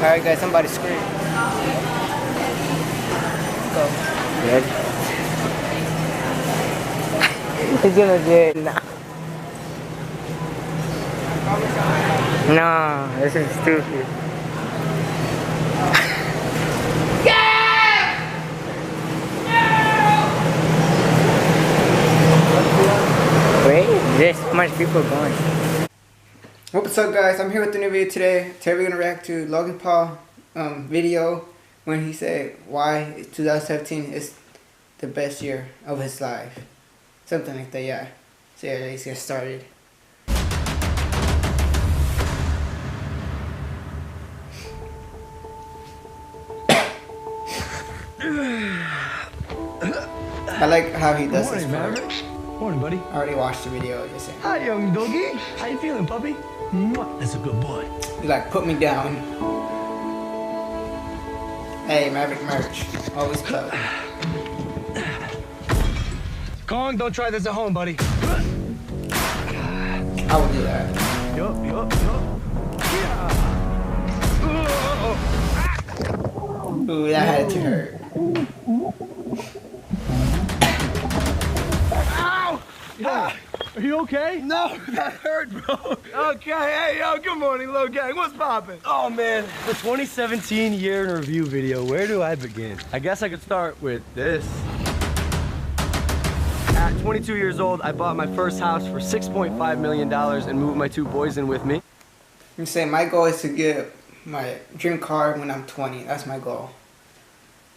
Alright guys, somebody scream. Let's go. Ready? He's gonna do it now. No, this is stupid. Wait, there's so much people going. What's up guys, I'm here with the new video today. Today we're gonna react to Logan Paul video when he said why 2017 is the best year of his life. Something like that, yeah. So yeah, let's get started. I like how he does this part. Morning, buddy. I already watched the video. You're saying. Hi, young doggy. How you feeling, puppy? That's a good boy. You like put me down. Hey, Maverick merch. Always club. Kong, don't try this at home, buddy. I would do that. Yup. Yeah. Ooh, that had to hurt. Ow! Are you okay? No, that hurt, bro. Okay, hey, yo, good morning, Logan. What's poppin'? Oh, man, the 2017 year in review video, where do I begin? I guess I could start with this. At 22 years old, I bought my first house for $6.5 million and moved my 2 boys in with me. I'm saying my goal is to get my dream car when I'm 20. That's my goal.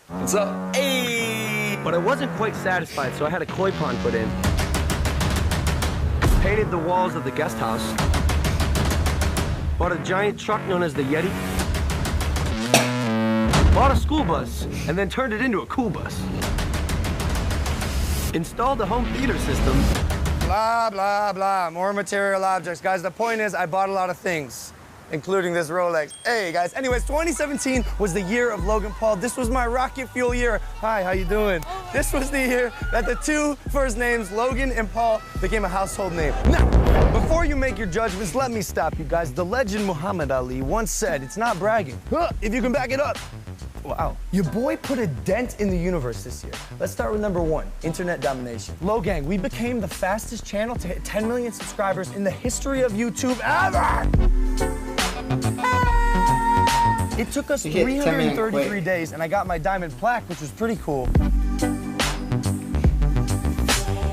What's up? Hey! But I wasn't quite satisfied, so I had a koi pond put in. Painted the walls of the guest house. Bought a giant truck known as the Yeti. Bought a school bus, and then turned it into a cool bus. Installed a home theater system. Blah, blah, blah. More material objects. Guys, the point is I bought a lot of things, including this Rolex. Hey, guys. Anyways, 2017 was the year of Logan Paul. This was my rocket fuel year. Hi, how you doing? This was the year that the 2 first names, Logan and Paul, became a household name. Now, before you make your judgments, let me stop you guys. The legend Muhammad Ali once said, it's not bragging, if you can back it up. Wow. Your boy put a dent in the universe this year. Let's start with number 1, internet domination. Logang, we became the fastest channel to hit 10 million subscribers in the history of YouTube ever. It took us 333 days, and I got my diamond plaque, which was pretty cool.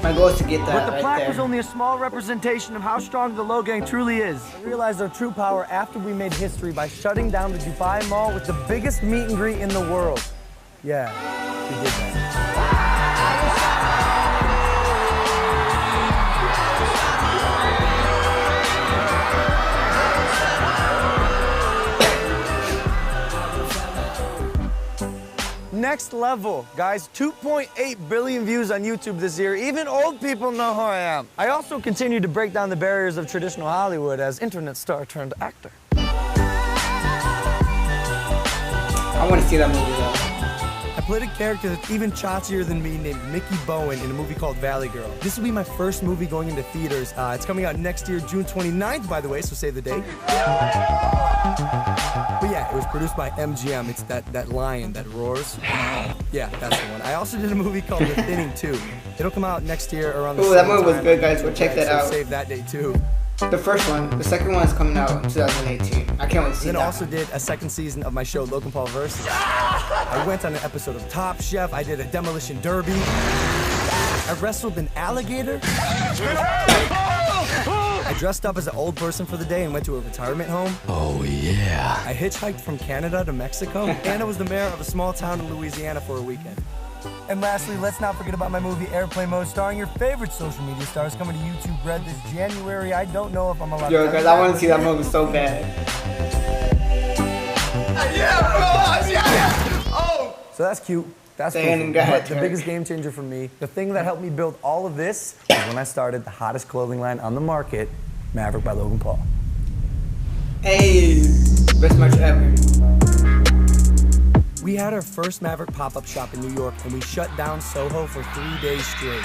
My goal is to get that. But the plaque was only a small representation of how strong the Logang truly is. I realized our true power after we made history by shutting down the Dubai Mall with the biggest meet and greet in the world. Yeah, we did that. Next level, guys. 2.8 billion views on YouTube this year. Even old people know who I am. I also continue to break down the barriers of traditional Hollywood as internet star turned actor. I want to see that movie though. I played a character that's even chottier than me named Mickey Bowen in a movie called Valley Girl. This will be my first movie going into theaters. It's coming out next year, June 29th, by the way, so save the date. But yeah, it was produced by MGM. It's that lion that roars. Yeah, that's the one. I also did a movie called The Thinning 2. It'll come out next year around the same that movie was time. good, guys. Go check that out. Save that date too. The first one. The second one is coming out in 2018. I can't wait to see that. Then also did a second season of my show, Logan Paul Versus. I went on an episode of Top Chef. I did a demolition derby. I wrestled an alligator. I dressed up as an old person for the day and went to a retirement home. Oh, yeah. I hitchhiked from Canada to Mexico. And I was the mayor of a small town in Louisiana for a weekend. And lastly, let's not forget about my movie Airplane Mode, starring your favorite social media stars, coming to YouTube Red this January. I don't know if I'm allowed to. Yo, guys, I want to see that movie so bad. Yeah! Oh! So that's cute. That's cool. But the biggest game changer for me, the thing that helped me build all of this, was when I started the hottest clothing line on the market, Maverick by Logan Paul. Hey, best merch ever. We had our first Maverick pop-up shop in New York, and we shut down Soho for 3 days straight.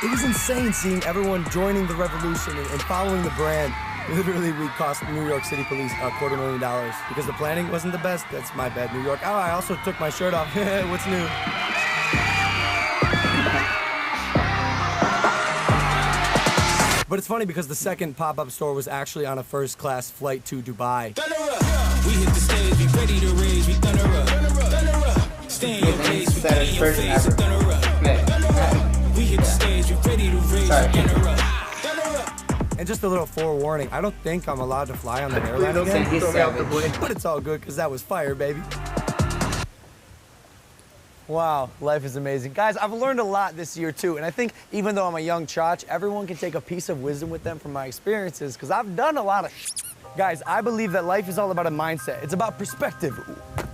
It was insane seeing everyone joining the revolution and following the brand. Literally, we cost New York City police $250,000 because the planning wasn't the best. That's my bad, New York. Oh, I also took my shirt off. What's new? But it's funny because the second pop-up store was actually on a first-class flight to Dubai. We hit the stage, we ready to rage, we thunder up. Stay in your place, we get in your face, we thunder up. We hit the stage, we ready to rage, we thunder up. And just a little forewarning, I don't think I'm allowed to fly on the airline again. But it's all good because that was fire, baby. Wow, life is amazing. Guys, I've learned a lot this year too, and I think even though I'm a young chotch, everyone can take a piece of wisdom with them from my experiences because I've done a lot of shit. Guys, I believe that life is all about a mindset. It's about perspective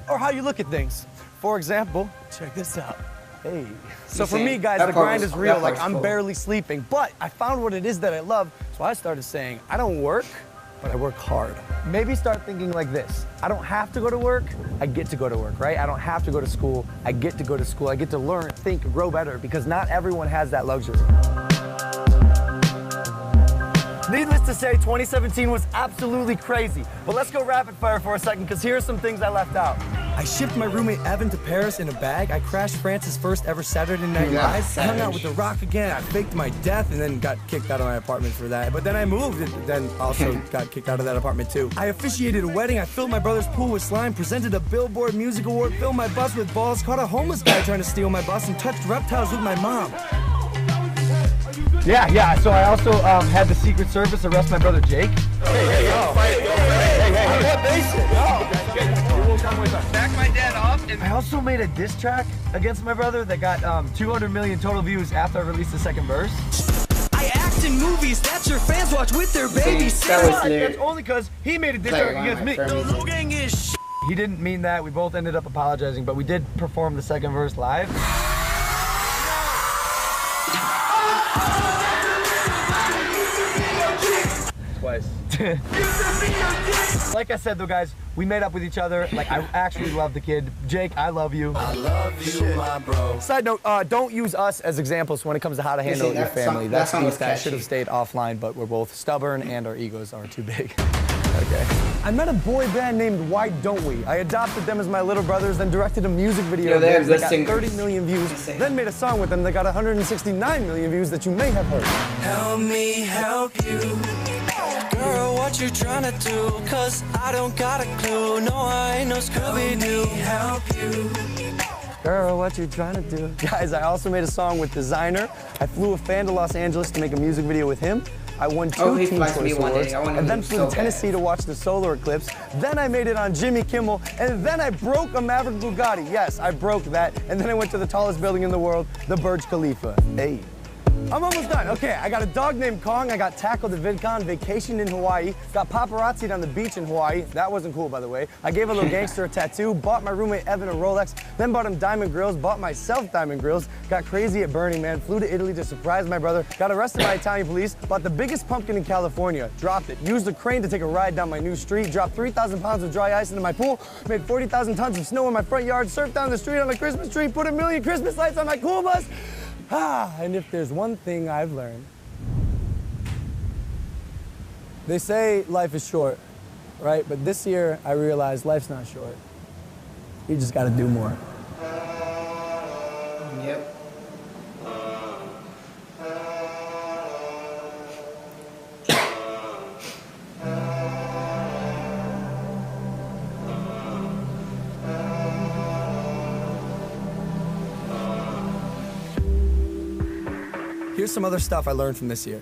or how you look at things. For example, check this out. Hey. So for me, guys, the grind is real. Like, I'm barely sleeping, but I found what it is that I love, so I started saying, I don't work, but I work hard. Maybe start thinking like this. I don't have to go to work, I get to go to work, right? I don't have to go to school, I get to go to school. I get to learn, think, grow better, because not everyone has that luxury. Needless to say, 2017 was absolutely crazy. But let's go rapid fire for a second, because here are some things I left out. I shipped my roommate Evan to Paris in a bag. I crashed France's first ever Saturday Night Live. I hung out with The Rock again. I faked my death and then got kicked out of my apartment for that. But then I moved and then also got kicked out of that apartment too. I officiated a wedding. I filled my brother's pool with slime, presented a Billboard Music Award, filled my bus with balls, caught a homeless guy trying to steal my bus, and touched reptiles with my mom. Yeah, so I also had the Secret Service arrest my brother Jake. Hey, what basic? Back my dad off. I also made a diss track against my brother that got 200 million total views after I released the second verse. I act in movies that your fans watch with their babies. That's only because he made a diss track against me. The Logan is shit. He didn't mean that. We both ended up apologizing, but we did perform the second verse live. Twice. Like I said though, guys, we made up with each other. Like, I actually love the kid. Jake, I love you. I love you, my bro. Side note, don't use us as examples when it comes to how to handle your family. That should have stayed offline, but we're both stubborn and our egos are too big. Okay. I met a boy band named Why Don't We? I adopted them as my little brothers, then directed a music video that got 30 million views, then made a song with them that got 169 million views that you may have heard. Help me help you. Girl, what you trying to do? Cause I don't got a clue. No, I ain't no Scooby-Doo. Help you. Girl, what you trying to do? Guys, I also made a song with Designer. I flew a fan to Los Angeles to make a music video with him. I won 2 Teen Choice Awards, and then flew to Tennessee to watch the solar eclipse. Then I made it on Jimmy Kimmel, and then I broke a Maverick Bugatti. Yes, I broke that, and then I went to the tallest building in the world, the Burj Khalifa. Hey. I'm almost done. Okay, I got a dog named Kong. I got tackled at VidCon, vacationed in Hawaii, got paparazzi'd on the beach in Hawaii. That wasn't cool, by the way. I gave a little gangster a tattoo, bought my roommate Evan a Rolex, then bought him diamond grills, bought myself diamond grills, got crazy at Burning Man, flew to Italy to surprise my brother, got arrested by Italian police, bought the biggest pumpkin in California, dropped it, used a crane to take a ride down my new street, dropped 3,000 pounds of dry ice into my pool, made 40,000 tons of snow in my front yard, surfed down the street on a Christmas tree, put 1 million Christmas lights on my cool bus. And if there's one thing I've learned, they say life is short, right? But this year I realized life's not short. You just gotta do more. Yep. Here's some other stuff I learned from this year.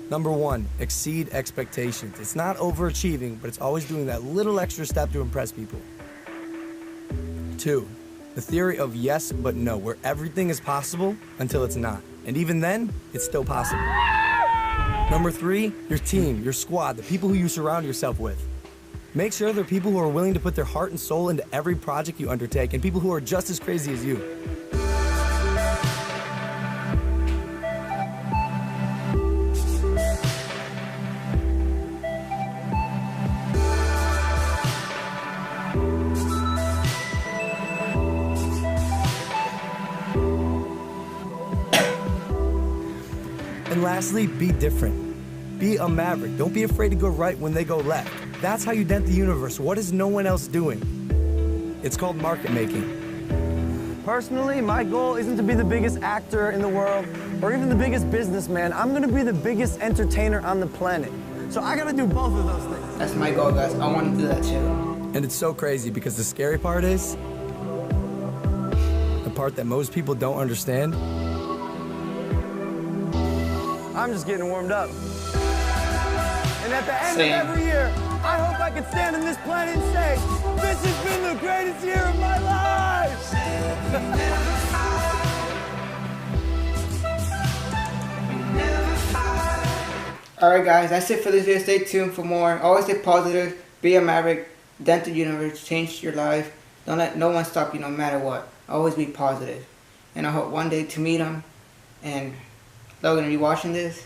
Number 1, exceed expectations. It's not overachieving, but it's always doing that little extra step to impress people. 2, the theory of yes but no, where everything is possible until it's not. And even then, it's still possible. Number 3, your team, your squad, the people who you surround yourself with. Make sure they're people who are willing to put their heart and soul into every project you undertake, and people who are just as crazy as you. And lastly, be different. Be a maverick. Don't be afraid to go right when they go left. That's how you dent the universe. What is no one else doing? It's called market making. Personally, my goal isn't to be the biggest actor in the world or even the biggest businessman. I'm gonna be the biggest entertainer on the planet. So I gotta do both of those things. That's my goal, guys. I want to do that too. And it's so crazy because the scary part is, the part that most people don't understand, I'm just getting warmed up. And at the end of every year, I hope I can stand on this planet and say, this has been the greatest year of my life! Alright guys, that's it for this video. Stay tuned for more. Always stay positive, be a maverick, dent the universe, change your life. Don't let no one stop you no matter what. Always be positive. And I hope one day to meet him. And Logan, are you watching this?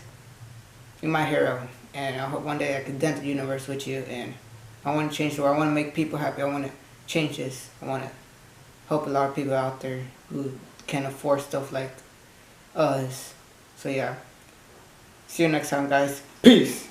You're my hero. And I hope one day I can dent the universe with you. And I want to change the world. I want to make people happy. I want to change this. I want to help a lot of people out there who can't afford stuff like us. So yeah. See you next time, guys. Peace.